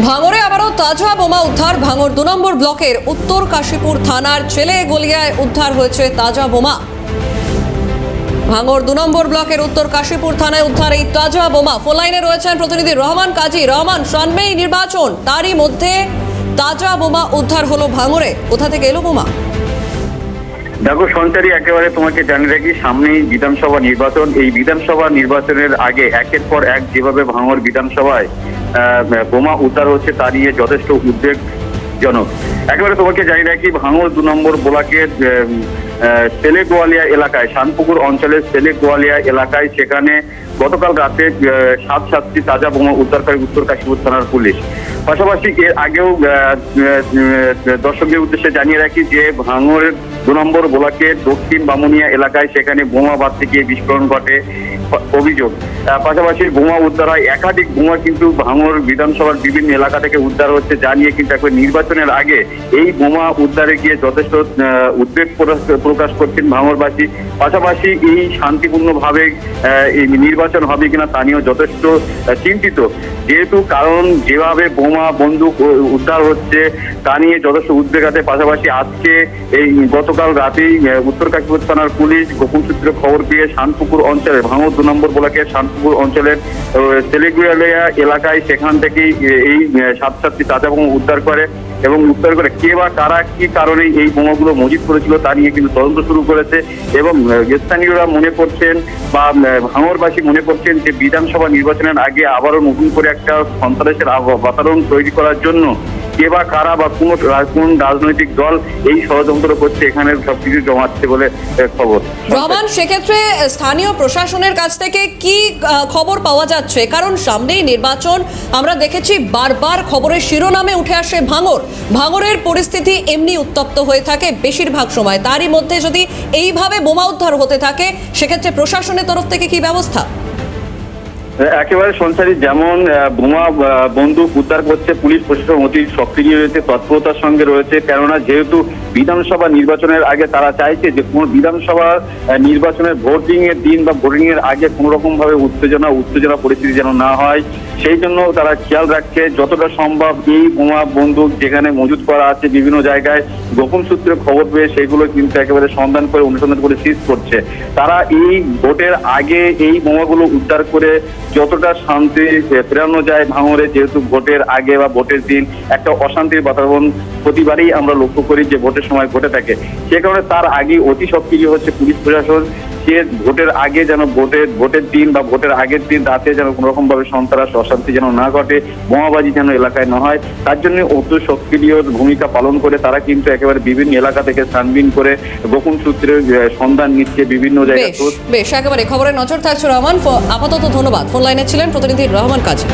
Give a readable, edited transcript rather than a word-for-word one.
ভাঙড়ে আবারও তাজা বোমা উদ্ধার। ভাঙড় 2 নম্বর ব্লকের উত্তর কাশীপুর থানার ছেলে গলিয়ায় উদ্ধার হয়েছে তাজা বোমা। ভাঙড় 2 নম্বর ব্লকের উত্তর কাশীপুর থানায় উদ্ধার এই তাজা বোমা। ফোন লাইনে রয়েছেন প্রতিনিধি রহমান কাজী। রহমান, সামনেই নির্বাচন, তারই মধ্যে তাজা বোমা উদ্ধার হলো ভাঙড়ে। কোথা থেকে এলো বোমা? দেখো সঞ্চারী, একেবারে তোমাকে জানিয়ে রাখি, সামনেই বিধানসভা নির্বাচন। এই বিধানসভা নির্বাচনের আগে একের পর এক যেভাবে ভাঙড় বিধানসভায় বোমা উদ্ধার হচ্ছে তা নিয়ে যথেষ্ট উদ্বেগজনক। একেবারে তোমাকে জানিয়ে রাখি, ভাঙড় 2 নম্বর ব্লকের সেলে গোয়ালিয়া এলাকায়, শানপুকুর অঞ্চলের সেলে গোয়ালিয়া এলাকায়, সেখানে গতকাল রাতে 7টি তাজা বোমা উদ্ধার করে উত্তর কাশীপুর থানার পুলিশ। পাশাপাশি এর আগেও দর্শকদের উদ্দেশ্যে জানিয়ে রাখি যে ভাঙড়ের 2 নম্বর ব্লকের দক্ষিণ বামুনিয়া এলাকায় সেখানে বোমা বাঁধতে গিয়ে বিস্ফোরণ ঘটে অভিযোগ। পাশাপাশি বোমা উদ্ধার হয়, একাধিক বোমা কিন্তু ভাঙড় বিধানসভার বিভিন্ন এলাকা থেকে উদ্ধার হচ্ছে, যা নিয়ে কিন্তু একবার নির্বাচনের আগে এই বোমা উদ্ধারে গিয়ে যথেষ্ট উদ্বেগ প্রকাশ করছেন ভাঙড়বাসী। পাশাপাশি এই শান্তিপূর্ণভাবে এই নির্বাচন হবে কিনা তা নিয়েও যথেষ্ট চিন্তিত, যেহেতু কারণ যেভাবে বোমা বন্দুক উদ্ধার হচ্ছে তা নিয়ে যথেষ্ট উদ্বেগ আছে। পাশাপাশি আজকে এই গতকাল রাতেই উত্তর কাশীপুর থানার পুলিশ গোপন সূত্রে খবর পেয়ে শানপুকুর অঞ্চলে, ভাঙড় 2 নম্বর ব্লকের শানপুকুর অঞ্চলের সেলেগুয়ালিয়া এলাকায় সেখান থেকেই এই 7টি তাজা বোমা উদ্ধার করে এবং উদ্ধার করে কে বা কারা কি কারণে এই বোমাগুলো মজুত করেছিল তা নিয়ে কিন্তু তদন্ত শুরু করেছে। এবং স্থানীয়রা মনে করছেন বা ভাঙড়বাসী মনে করছেন যে বিধানসভা নির্বাচনের আগে আবারও নতুন করে একটা সন্ত্রাসের বাতাবরণ তৈরি করার জন্য কে বা কারা বা কোন রাজনৈতিক দল এই ষড়যন্ত্র করছে, এখানে সবকিছু জমাচ্ছে বলে খবর। রহমান, সেক্ষেত্রে স্থানীয় প্রশাসনের কাছ থেকে কি খবর পাওয়া যাচ্ছে? কারণ সামনেই নির্বাচন, আমরা দেখেছি বারবার খবরের শিরোনামে উঠে আসে ভাঙড়ের পরিস্থিতি এমনি উত্তপ্ত হয়ে থাকে বেশিরভাগ সময়। তারই মধ্যে যদি এইভাবে বোমা উদ্ধার হতে থাকে, সেক্ষেত্রে প্রশাসনের তরফ থেকে কি ব্যবস্থা? একেবারে সঞ্চারী, যেমন বোমা বন্দুক উদ্ধার করছে পুলিশ প্রশাসন অতি সক্রিয় রয়েছে, তৎপরতার সঙ্গে রয়েছে। কেননা যেহেতু বিধানসভা নির্বাচনের আগে তারা চাইছে যে কোনো বিধানসভা নির্বাচনের ভোটিং এর দিন বা ভোটিং এর আগে কোনো রকম ভাবে উত্তেজনা পরিস্থিতি যেন না হয়, সেই জন্য তারা খেয়াল রাখছে যতটা সম্ভব এই বোমা বন্দুক যেখানে মজুত করা আছে বিভিন্ন জায়গায় গোপন সূত্রে খবর পেয়ে সেগুলো কিন্তু একেবারে অনুসন্ধান করে সিজ করছে। তারা এই ভোটের আগে এই বোমাগুলো উদ্ধার করে যতটা শান্তি ফেরানো যায় ভাঙড়ে, যেহেতু ভোটের আগে বা ভোটের দিন একটা অশান্তির বাতাবরণ প্রতিবারই আমরা লক্ষ্য করি যে ভোটের সময় ঘটে থাকে। সে কারণে তার আগে অতি সক্রিয় হচ্ছে পুলিশ প্রশাসন, সে ভোটের আগে যেন ভোটের দিন বা ভোটের আগের দিন রাতে যেন কোনো রকম ভাবে সন্ত্রাস অশান্তি যেন না ঘটে, বোমাবাজি যেন এলাকায় না হয়, তার জন্য অতি সক্রিয় ভূমিকা পালন করে তারা কিন্তু একেবারে বিভিন্ন এলাকা থেকে ছানবিন করে গোপন সূত্রে সন্ধান নিচ্ছে বিভিন্ন জায়গায়। বেশ, একেবারে খবরে নজর থাকছে রহমান। আপাতত ধন্যবাদ। ফোন লাইনে ছিলেন প্রতিনিধি রহমান কাজী।